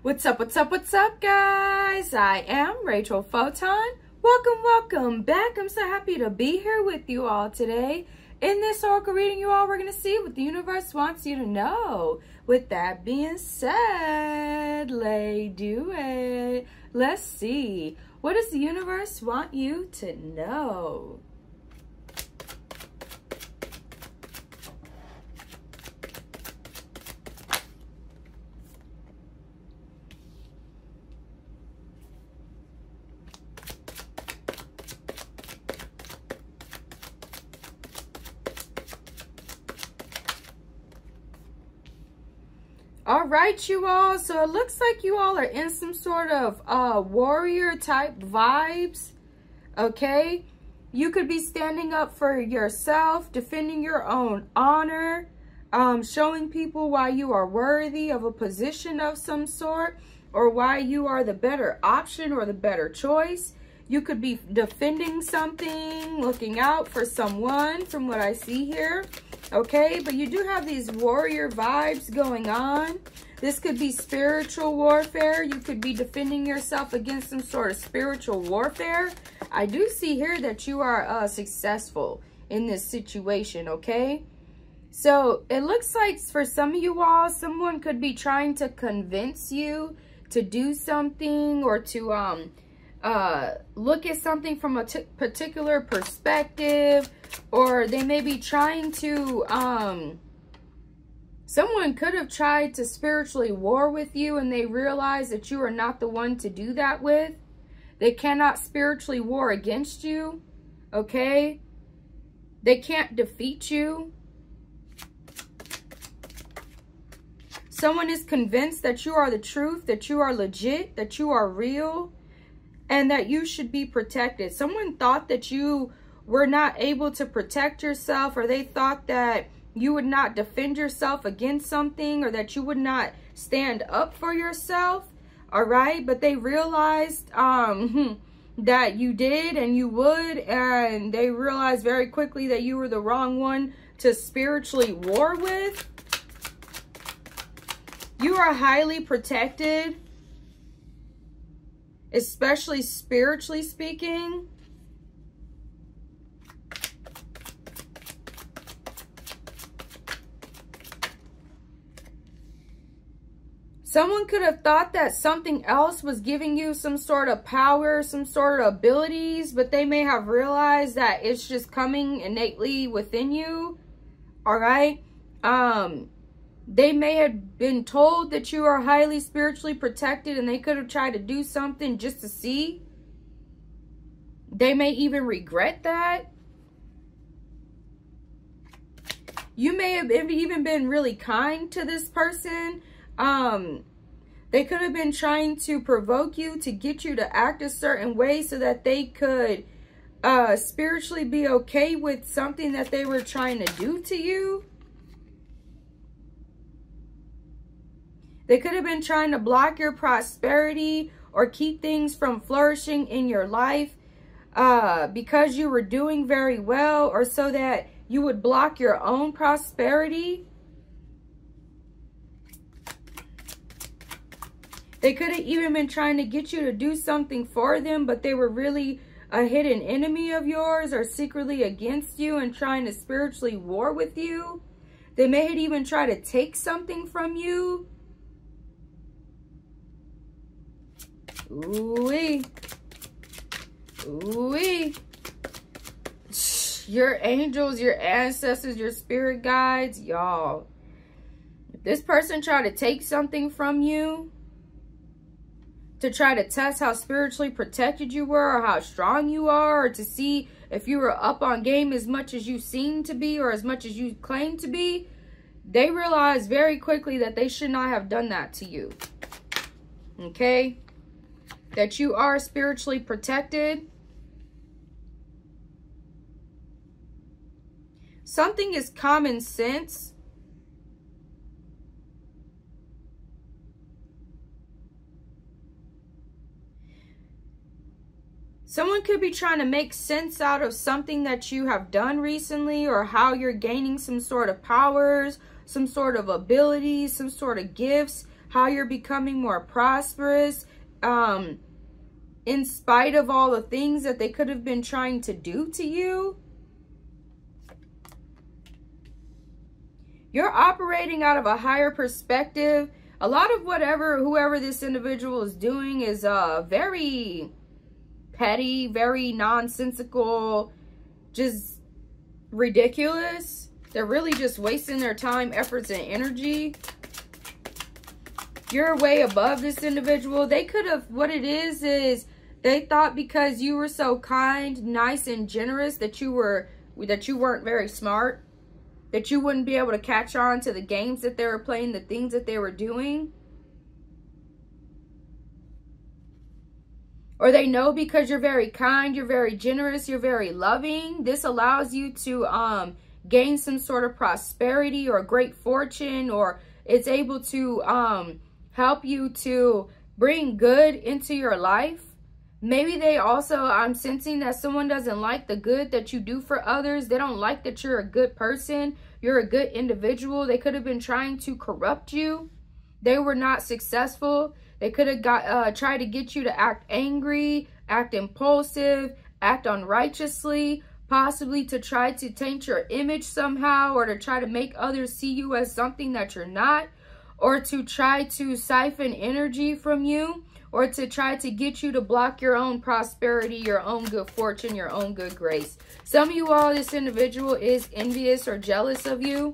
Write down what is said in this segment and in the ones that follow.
What's up, guys? I am Rachel Photon. Welcome back. I'm so happy to be here with you all today. In this oracle reading, you all, we're going to see what the universe wants you to know. With that being said, let's do it. Let's see. What does the universe want you to know? All right, you all. So it looks like you all are in some sort of warrior type vibes. Okay. You could be standing up for yourself, defending your own honor, showing people why you are worthy of a position of some sort, or why you are the better option or the better choice. You could be defending something, looking out for someone from what I see here. Okay, but you do have these warrior vibes going on. This could be spiritual warfare. You could be defending yourself against some sort of spiritual warfare. I do see here that you are successful in this situation, okay? So it looks like for some of you all, someone could be trying to convince you to do something or to look at something from a particular perspective, or they may be trying to someone could have tried to spiritually war with you, and they realize that you are not the one to do that with. They cannot spiritually war against you, okay? They can't defeat you. Someone is convinced that you are the truth, that you are legit, that you are real, and that you should be protected. Someone thought that you were not able to protect yourself, or they thought that you would not defend yourself against something, or that you would not stand up for yourself. All right. But they realized that you did and you would, and they realized very quickly that you were the wrong one to spiritually war with. You are highly protected, especially spiritually speaking. Someone could have thought that something else was giving you some sort of power, some sort of abilities, but they may have realized that it's just coming innately within you. All right. They may have been told that you are highly spiritually protected, and they could have tried to do something just to see. They may even regret that. You may have even been really kind to this person. They could have been trying to provoke you to get you to act a certain way so that they could spiritually be okay with something that they were trying to do to you. They could have been trying to block your prosperity or keep things from flourishing in your life because you were doing very well, or so that you would block your own prosperity. They could have even been trying to get you to do something for them, but they were really a hidden enemy of yours, or secretly against you and trying to spiritually war with you. They may have even tried to take something from you. Ooh-wee. Ooh-wee. Your angels, your ancestors, your spirit guides, y'all. If this person tried to take something from you to try to test how spiritually protected you were, or how strong you are, or to see if you were up on game as much as you seem to be, or as much as you claim to be, they realized very quickly that they should not have done that to you. Okay? That you are spiritually protected. Something is common sense. Someone could be trying to make sense out of something that you have done recently, or how you're gaining some sort of powers, some sort of abilities, some sort of gifts, how you're becoming more prosperous, in spite of all the things that they could have been trying to do to you. You're operating out of a higher perspective. A lot of whoever this individual is doing is very petty, very nonsensical, just ridiculous. They're really just wasting their time, efforts, and energy. You're way above this individual. They could have, what it is they thought because you were so kind, nice, and generous that you weren't very smart, that you wouldn't be able to catch on to the games that they were playing, the things that they were doing. Or they know because you're very kind, you're very generous, you're very loving. This allows you to gain some sort of prosperity or great fortune, or it's able to help you to bring good into your life. Maybe they also, I'm sensing that someone doesn't like the good that you do for others. They don't like that you're a good person. You're a good individual. They could have been trying to corrupt you. They were not successful. They could have tried to get you to act angry, act impulsive, act unrighteously, possibly to try to taint your image somehow, or to try to make others see you as something that you're not, or to try to siphon energy from you, or to try to get you to block your own prosperity, your own good fortune, your own good grace. Some of you all, this individual is envious or jealous of you.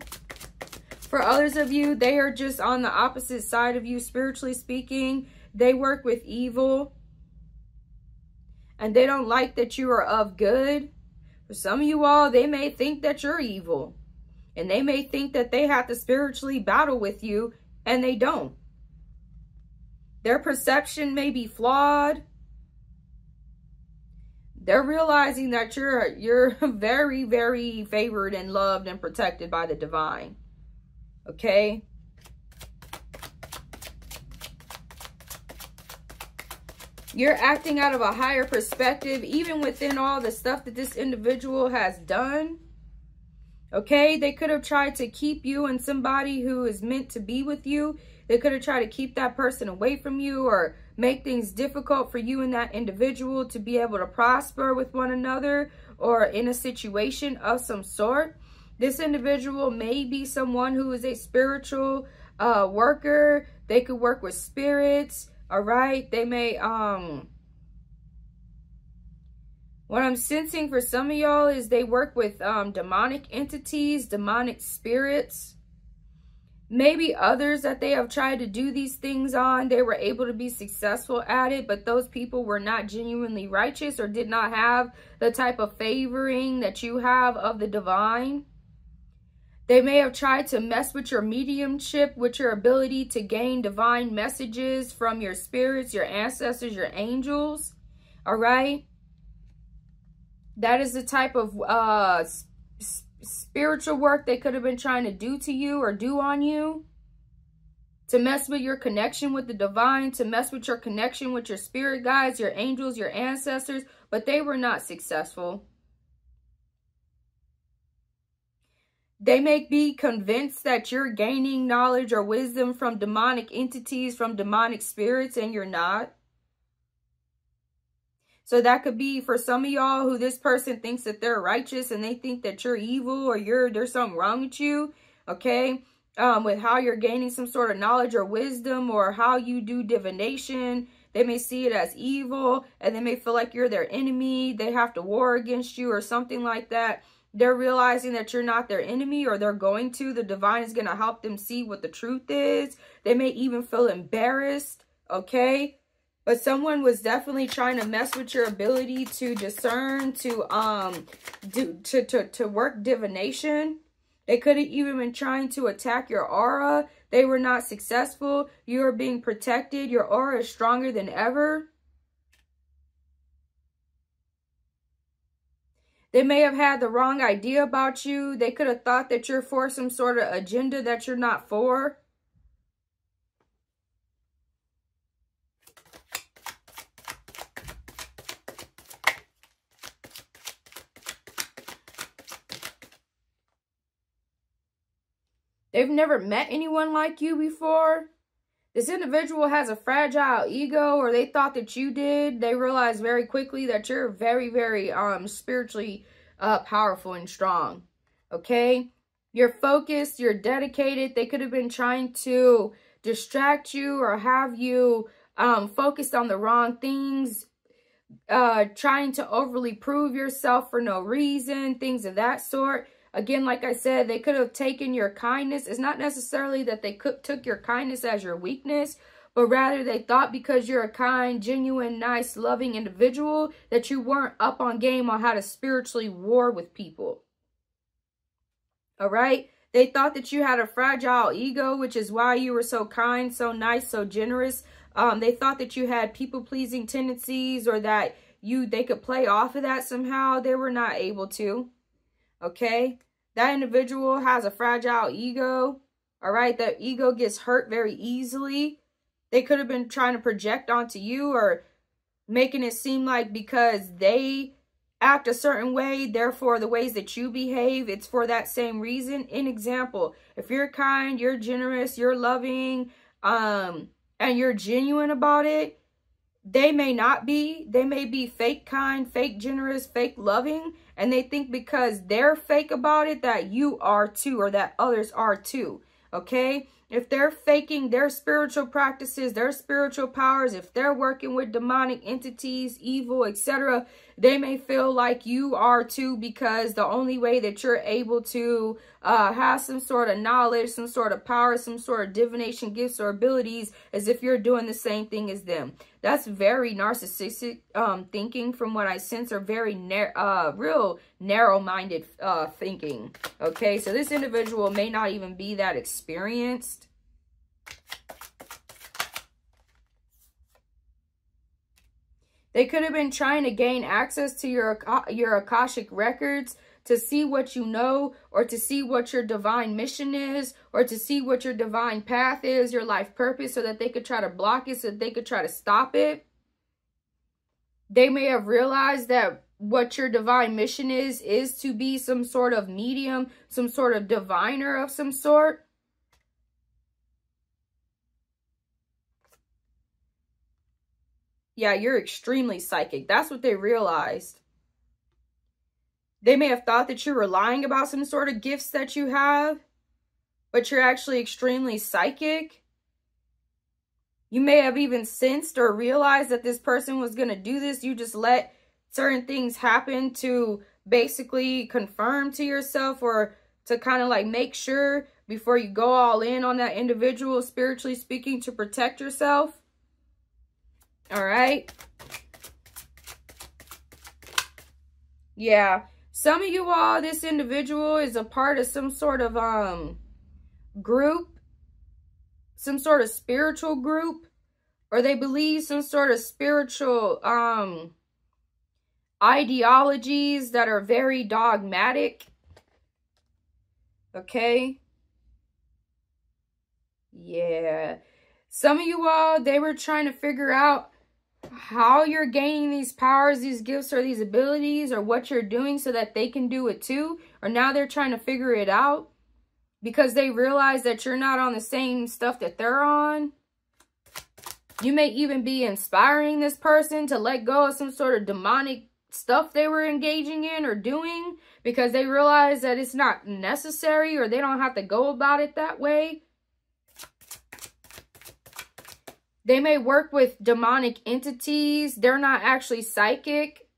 For others of you, they are just on the opposite side of you, spiritually speaking. They work with evil, and they don't like that you are of good. For some of you all, they may think that you're evil, and they may think that they have to spiritually battle with you, and they don't. Their perception may be flawed. They're realizing that you're very, very favored and loved and protected by the divine. Okay? You're acting out of a higher perspective, even within all the stuff that this individual has done. Okay? They could have tried to keep you and somebody who is meant to be with you. They could have tried to keep that person away from you, or make things difficult for you and that individual to be able to prosper with one another, or in a situation of some sort. This individual may be someone who is a spiritual worker. They could work with spirits. All right. They may, what I'm sensing for some of y'all is they work with demonic entities, demonic spirits. Maybe others that they have tried to do these things on, they were able to be successful at it, but those people were not genuinely righteous or did not have the type of favoring that you have of the divine. They may have tried to mess with your mediumship, with your ability to gain divine messages from your spirits, your ancestors, your angels. All right? That is the type of spiritual work they could have been trying to do to you or do on you. To mess with your connection with the divine, to mess with your connection with your spirit guides, your angels, your ancestors, but they were not successful. They may be convinced that you're gaining knowledge or wisdom from demonic entities, from demonic spirits, and you're not. So that could be for some of y'all who this person thinks that they're righteous and they think that you're evil, or there's something wrong with you, okay? With how you're gaining some sort of knowledge or wisdom, or how you do divination. They may see it as evil, and they may feel like you're their enemy. They have to war against you or something like that. They're realizing that you're not their enemy, or they're going to. The divine is going to help them see what the truth is. They may even feel embarrassed, okay? But someone was definitely trying to mess with your ability to discern, to work divination. They could have even been trying to attack your aura. They were not successful. You are being protected. Your aura is stronger than ever. They may have had the wrong idea about you. They could have thought that you're for some sort of agenda that you're not for. They've never met anyone like you before. This individual has a fragile ego, or they thought that you did. They realized very quickly that you're very, very spiritually powerful and strong. Okay? You're focused, you're dedicated. They could have been trying to distract you or have you focused on the wrong things, trying to overly prove yourself for no reason, things of that sort. Again, like I said, they could have taken your kindness. It's not necessarily that they took your kindness as your weakness, but rather they thought because you're a kind, genuine, nice, loving individual that you weren't up on game on how to spiritually war with people. All right? They thought that you had a fragile ego, which is why you were so kind, so nice, so generous. They thought that you had people-pleasing tendencies, or that they could play off of that somehow. They were not able to. Okay? That individual has a fragile ego. All right? That ego gets hurt very easily. They could have been trying to project onto you, or making it seem like because they act a certain way, therefore the ways that you behave, it's for that same reason. An example, if you're kind, you're generous, you're loving, and you're genuine about it, they may not be. They may be fake kind, fake generous, fake loving, and they think because they're fake about it that you are too, or that others are too. Okay? If they're faking their spiritual practices, their spiritual powers, if they're working with demonic entities, evil, etc., they may feel like you are too, because the only way that you're able to have some sort of knowledge, some sort of power, some sort of divination gifts or abilities is if you're doing the same thing as them. That's very narcissistic thinking from what I sense, or very real narrow-minded thinking. Okay, so this individual may not even be that experienced. They could have been trying to gain access to your Akashic records to see what you know, or to see what your divine mission is, or to see what your divine path is, your life purpose, so that they could try to block it, so that they could try to stop it. They may have realized that what your divine mission is to be some sort of medium, some sort of diviner of some sort. Yeah, you're extremely psychic. That's what they realized. They may have thought that you were lying about some sort of gifts that you have, but you're actually extremely psychic. You may have even sensed or realized that this person was going to do this. You just let certain things happen to basically confirm to yourself, or to kind of like make sure before you go all in on that individual, spiritually speaking, to protect yourself. All right. Yeah. Some of you all, this individual is a part of some sort of group, some sort of spiritual group, or they believe some sort of spiritual ideologies that are very dogmatic. Okay. Yeah. Some of you all, they were trying to figure out how you're gaining these powers, these gifts, or these abilities, or what you're doing so that they can do it too. Or now they're trying to figure it out because they realize that you're not on the same stuff that they're on. You may even be inspiring this person to let go of some sort of demonic stuff they were engaging in or doing, because they realize that it's not necessary, or they don't have to go about it that way. They may work with demonic entities. They're not actually psychic.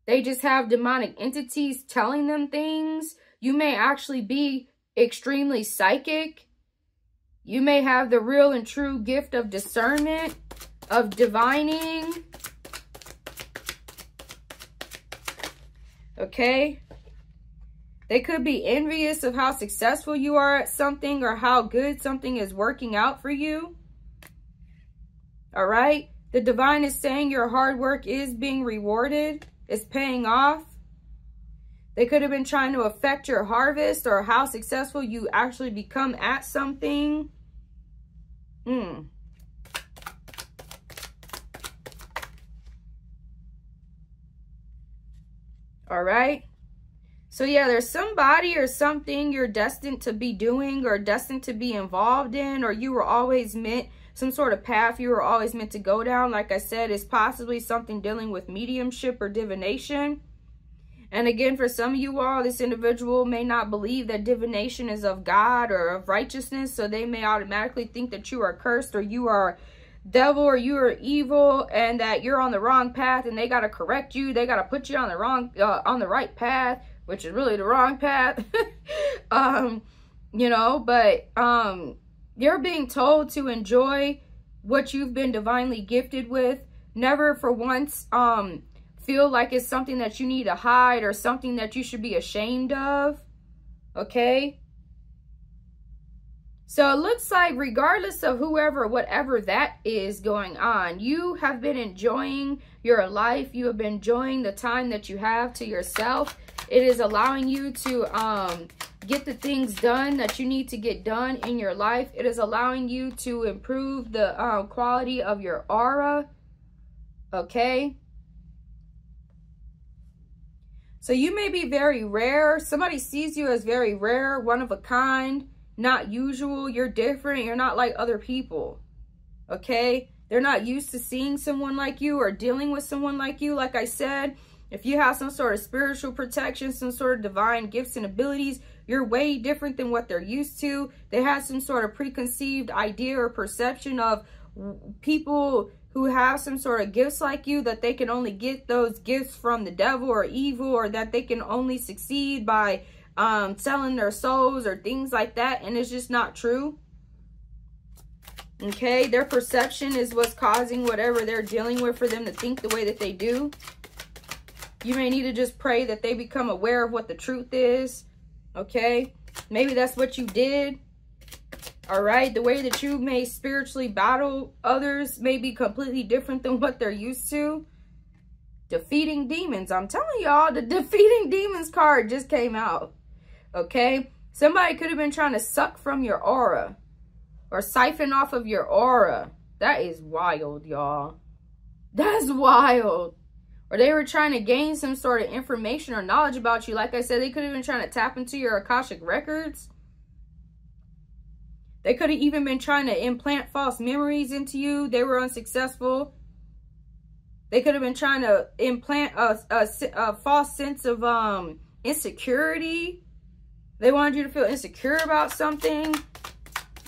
They just have demonic entities telling them things. You may actually be extremely psychic. You may have the real and true gift of discernment, of divining. Okay? They could be envious of how successful you are at something, or how good something is working out for you. All right? The divine is saying your hard work is being rewarded. It's paying off. They could have been trying to affect your harvest, or how successful you actually become at something. All right? So yeah, there's somebody or something you're destined to be doing, or destined to be involved in, or you were always meant some sort of path you were always meant to go down. Like I said, it's possibly something dealing with mediumship or divination. And again, for some of you all, this individual may not believe that divination is of God or of righteousness. So they may automatically think that you are cursed, or you are devil, or you are evil, and that you're on the wrong path, and they got to correct you. They got to put you on the right path, which is really the wrong path. You know, but you're being told to enjoy what you've been divinely gifted with. Never for once feel like it's something that you need to hide or something that you should be ashamed of. Okay? So it looks like regardless of whoever, whatever that is going on, you have been enjoying your life. You have been enjoying the time that you have to yourself. It is allowing you to get the things done that you need to get done in your life. It is allowing you to improve the quality of your aura. Okay? So you may be very rare. Somebody sees you as very rare, one of a kind, not usual. You're different. You're not like other people. Okay? They're not used to seeing someone like you or dealing with someone like you. Like I said, if you have some sort of spiritual protection, some sort of divine gifts and abilities, you're way different than what they're used to. They have some sort of preconceived idea or perception of people who have some sort of gifts like you, that they can only get those gifts from the devil or evil, or that they can only succeed by selling their souls or things like that. And it's just not true. Okay, their perception is what's causing whatever they're dealing with for them to think the way that they do. You may need to just pray that they become aware of what the truth is. Okay, maybe that's what you did. All right, the way that you may spiritually battle others may be completely different than what they're used to. Defeating demons. I'm telling y'all, the defeating demons card just came out. Okay, somebody could have been trying to suck from your aura or siphon off of your aura. That is wild, y'all. That's wild. Or they were trying to gain some sort of information or knowledge about you. Like I said, they could have been trying to tap into your Akashic records. They could have even been trying to implant false memories into you. They were unsuccessful. They could have been trying to implant a false sense of insecurity. They wanted you to feel insecure about something.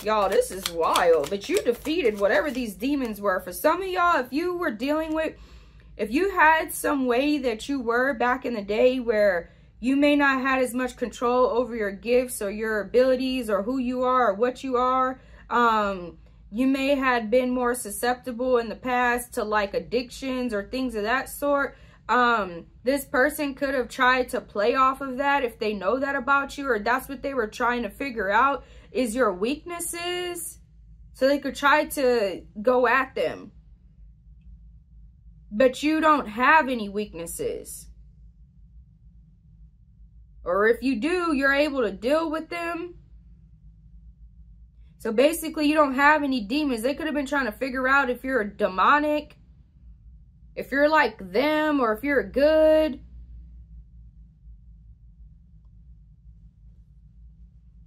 Y'all, this is wild. But you defeated whatever these demons were. For some of y'all, if you were dealing with, if you had some way that you were back in the day where you may not have as much control over your gifts or your abilities or who you are or what you are. You may have been more susceptible in the past to like addictions or things of that sort. This person could have tried to play off of that if they know that about you, or that's what they were trying to figure out is your weaknesses, so they could try to go at them. But you don't have any weaknesses. Or if you do, you're able to deal with them. So basically, you don't have any demons. They could have been trying to figure out if you're demonic, if you're like them, or if you're good.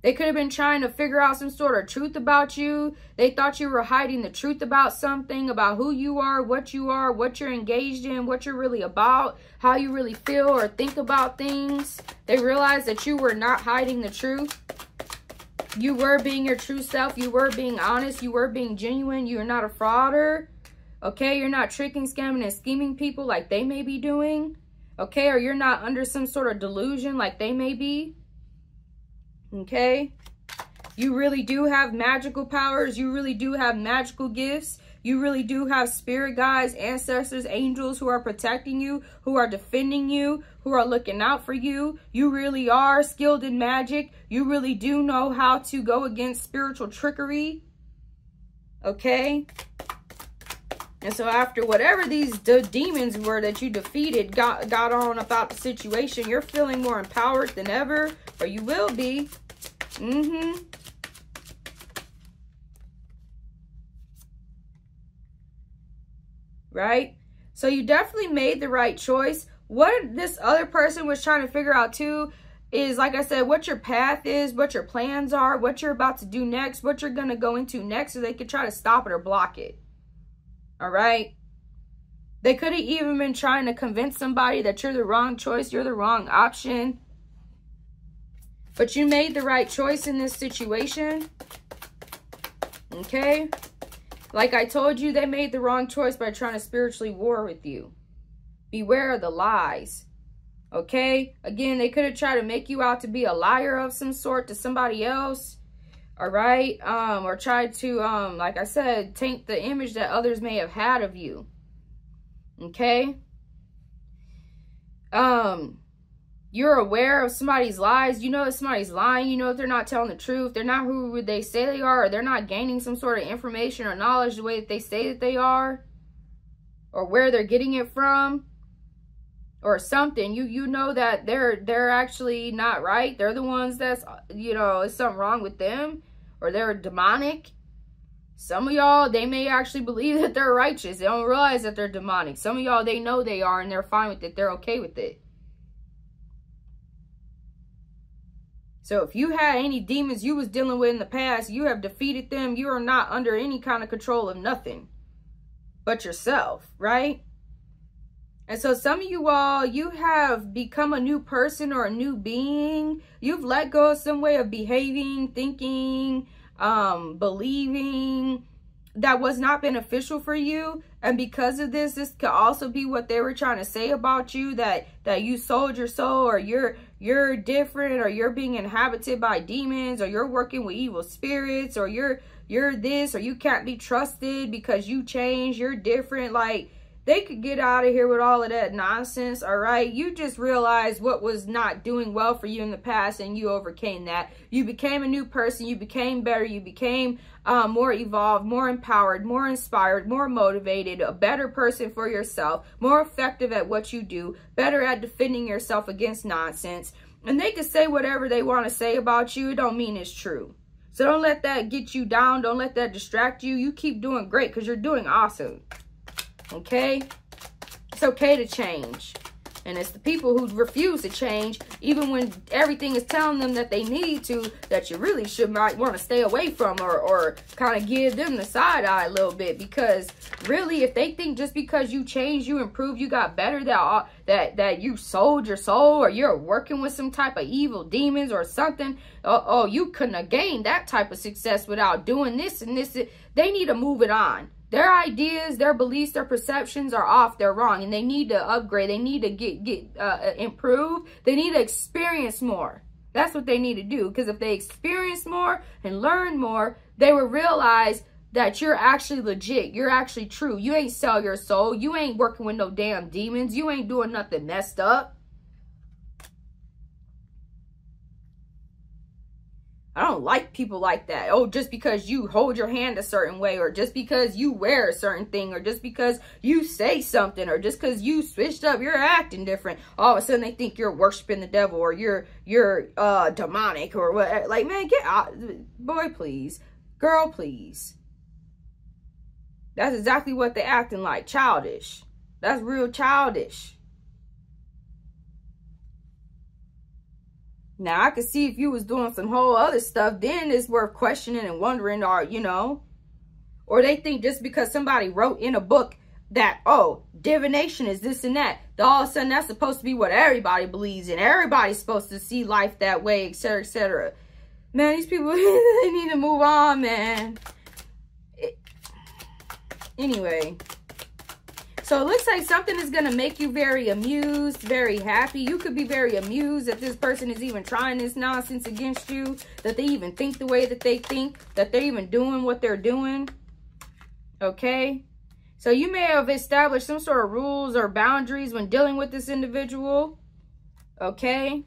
They could have been trying to figure out some sort of truth about you. They thought you were hiding the truth about something, about who you are, what you're engaged in, what you're really about, how you really feel or think about things. They realized that you were not hiding the truth. You were being your true self. You were being honest. You were being genuine. You're not a frauder. Okay, you're not tricking, scamming, and scheming people like they may be doing. Okay, or you're not under some sort of delusion like they may be. Okay, you really do have magical powers. You really do have magical gifts. You really do have spirit guides, ancestors, angels who are protecting you, who are defending you, who are looking out for you. You really are skilled in magic. You really do know how to go against spiritual trickery. Okay, and so after whatever these demons were that you defeated got on about the situation, you're feeling more empowered than ever, or you will be. Right? So you definitely made the right choice. What this other person was trying to figure out too, is, like I said, what your path is, what your plans are, what you're about to do next, what you're going to go into next, so they could try to stop it or block it. All right? They could have even been trying to convince somebody that you're the wrong choice, you're the wrong option. But you made the right choice in this situation. Okay? Like I told you, they made the wrong choice by trying to spiritually war with you. Beware of the lies. Okay? Again, they could have tried to make you out to be a liar of some sort to somebody else. All right? Or tried to, like I said, taint the image that others may have had of you. Okay? You're aware of somebody's lies. You know if somebody's lying. You know if they're not telling the truth. They're not who they say they are. Or they're not gaining some sort of information or knowledge the way that they say that they are. Or where they're getting it from. Or something. You know that they're actually not right. They're the ones that's, you know, is something wrong with them. Or they're demonic. Some of y'all, they may actually believe that they're righteous. They don't realize that they're demonic. Some of y'all, they know they are and they're fine with it. They're okay with it. So if you had any demons you was dealing with in the past, you have defeated them. You are not under any kind of control of nothing but yourself, right? And so some of you all, you have become a new person or a new being. You've let go of some way of behaving, thinking, believing that was not beneficial for you. And because of this could also be what they were trying to say about you, that you sold your soul, or you're different, or you're being inhabited by demons, or you're working with evil spirits, or you're this, or you can't be trusted because you changed, you're different. Like, they could get out of here with all of that nonsense, all right? You just realized what was not doing well for you in the past, and you overcame that. You became a new person. You became better. You became more evolved, more empowered, more inspired, more motivated, a better person for yourself, more effective at what you do, better at defending yourself against nonsense. And they can say whatever they want to say about you. It don't mean it's true. So don't let that get you down. Don't let that distract you. You keep doing great because you're doing awesome. Okay? It's okay to change. And it's the people who refuse to change, even when everything is telling them that they need to, that you really might want to stay away from, or kind of give them the side eye a little bit. Because really, if they think just because you changed, you improved, you got better, that you sold your soul, or you're working with some type of evil demons or something, oh, you couldn't have gained that type of success without doing this and this. They need to move it on. Their ideas, their beliefs, their perceptions are off. They're wrong, and they need to upgrade. They need to get improve. They need to experience more. That's what they need to do. Because if they experience more and learn more, they will realize that you're actually legit. You're actually true. You ain't sell your soul. You ain't working with no damn demons. You ain't doing nothing messed up. I don't like people like that. Oh, just because you hold your hand a certain way, or just because you wear a certain thing, or just because you say something, or just because you switched up, you're acting different. All of a sudden they think you're worshiping the devil, or you're demonic, or what. Like, man, get out. Boy, please. Girl, please. That's exactly what they're acting like. Childish. That's real childish. Now, I could see if you was doing some whole other stuff, then it's worth questioning and wondering, or, you know. Or they think just because somebody wrote in a book that, oh, divination is this and that, all of a sudden that's supposed to be what everybody believes in. Everybody's supposed to see life that way, etc., etc. Man, these people, they need to move on, man. Anyway. So it looks like something is going to make you very amused, very happy. You could be very amused that this person is even trying this nonsense against you, that they even think the way that they think, that they're even doing what they're doing. Okay? So you may have established some sort of rules or boundaries when dealing with this individual. Okay?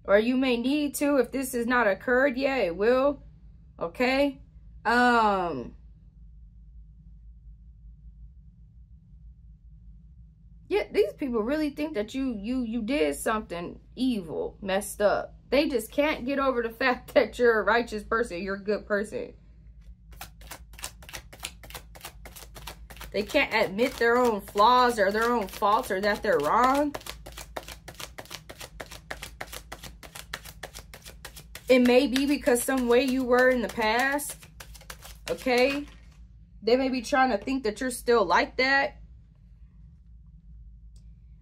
Or you may need to, if this has not occurred yet, it will. Okay? Yeah, these people really think that you did something evil, messed up. They just can't get over the fact that you're a righteous person, you're a good person. They can't admit their own flaws or their own faults, or that they're wrong. It may be because some way you were in the past. Okay? They may be trying to think that you're still like that.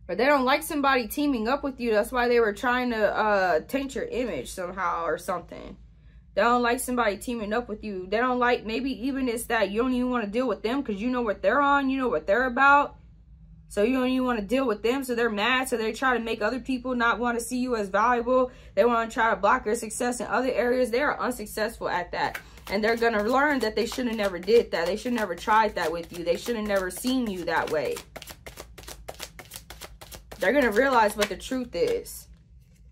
Or they don't like somebody teaming up with you. That's why they were trying to taint your image somehow or something. They don't like somebody teaming up with you. They don't like, maybe even it's that you don't even want to deal with them because you know what they're on. You know what they're about. So you don't even want to deal with them. So they're mad. So they try to make other people not want to see you as valuable. They want to try to block your success in other areas. They are unsuccessful at that. And they're going to learn that they should have never did that. They should have never tried that with you. They should have never seen you that way. They're going to realize what the truth is.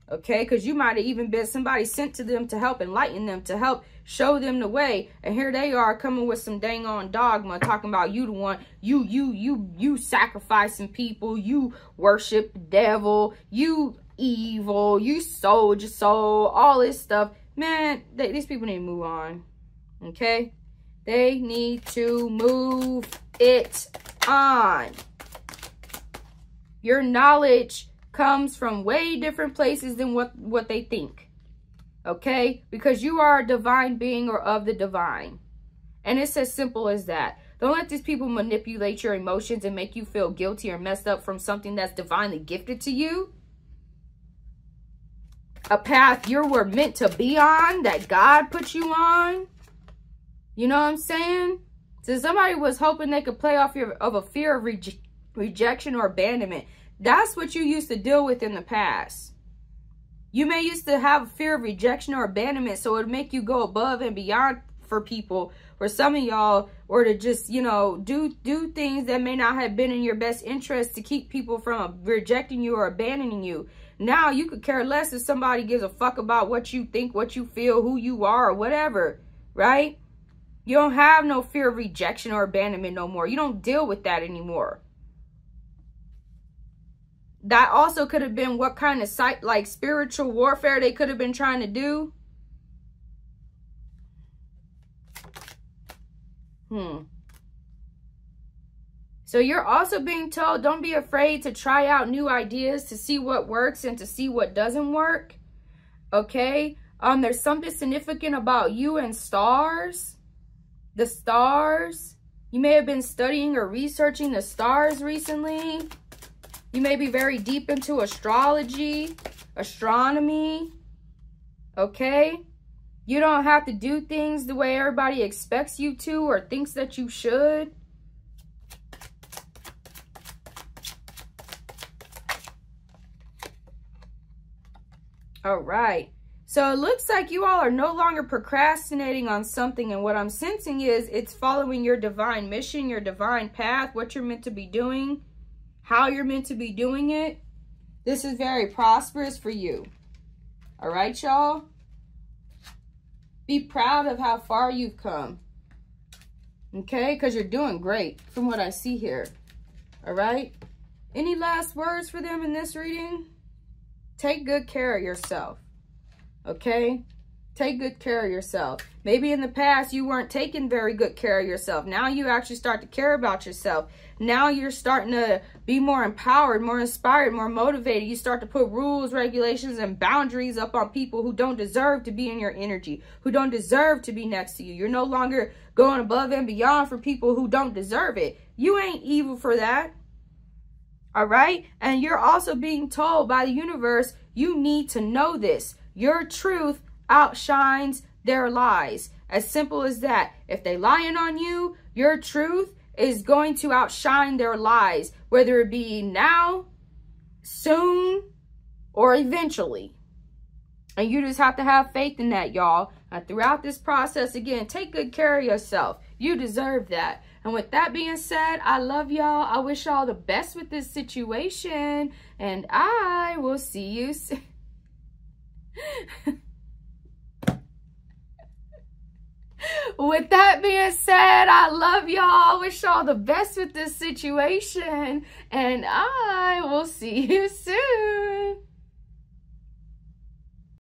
Okay? Because you might have even been somebody sent to them to help enlighten them, to help show them the way. And here they are coming with some dang on dogma, talking about you the one, you sacrificing people, you worship the devil, you evil, you sold your soul, all this stuff. Man, these people need to move on. Okay? They need to move it on. Your knowledge comes from way different places than what they think. Okay? Because you are a divine being or of the divine. And it's as simple as that. Don't let these people manipulate your emotions and make you feel guilty or messed up from something that's divinely gifted to you. A path you were meant to be on, that God put you on. You know what I'm saying? So somebody was hoping they could play off of a fear of rejection or abandonment. That's what you used to deal with in the past. You may used to have a fear of rejection or abandonment, so it would make you go above and beyond for people. Or some of y'all were to just, you know, do things that may not have been in your best interest to keep people from rejecting you or abandoning you. Now you could care less if somebody gives a fuck about what you think, what you feel, who you are, or whatever, right? You don't have no fear of rejection or abandonment no more. You don't deal with that anymore. That also could have been what kind of spiritual warfare they could have been trying to do. So you're also being told, don't be afraid to try out new ideas to see what works and to see what doesn't work. Okay? There's something significant about you and stars. The stars. You may have been studying or researching the stars recently. You may be very deep into astrology, astronomy. Okay? You don't have to do things the way everybody expects you to or thinks that you should. All right. So it looks like you all are no longer procrastinating on something. And what I'm sensing is it's following your divine mission, your divine path, what you're meant to be doing, how you're meant to be doing it. This is very prosperous for you. All right, y'all? Be proud of how far you've come. Okay? Because you're doing great from what I see here. All right? Any last words for them in this reading? Take good care of yourself. Okay? Take good care of yourself. Maybe in the past you weren't taking very good care of yourself. Now you actually start to care about yourself. Now you're starting to be more empowered, more inspired, more motivated. You start to put rules, regulations, and boundaries up on people who don't deserve to be in your energy, who don't deserve to be next to you. You're no longer going above and beyond for people who don't deserve it. You ain't evil for that. All right? And you're also being told by the universe, you need to know this. Your truth outshines their lies. As simple as that. If they lying on you, your truth is going to outshine their lies, whether it be now, soon, or eventually. And you just have to have faith in that, y'all. And throughout this process, again, take good care of yourself. You deserve that. And with that being said, I love y'all. I wish y'all the best with this situation. And I will see you soon. With that being said, I love y'all. Wish y'all the best with this situation. And I will see you soon.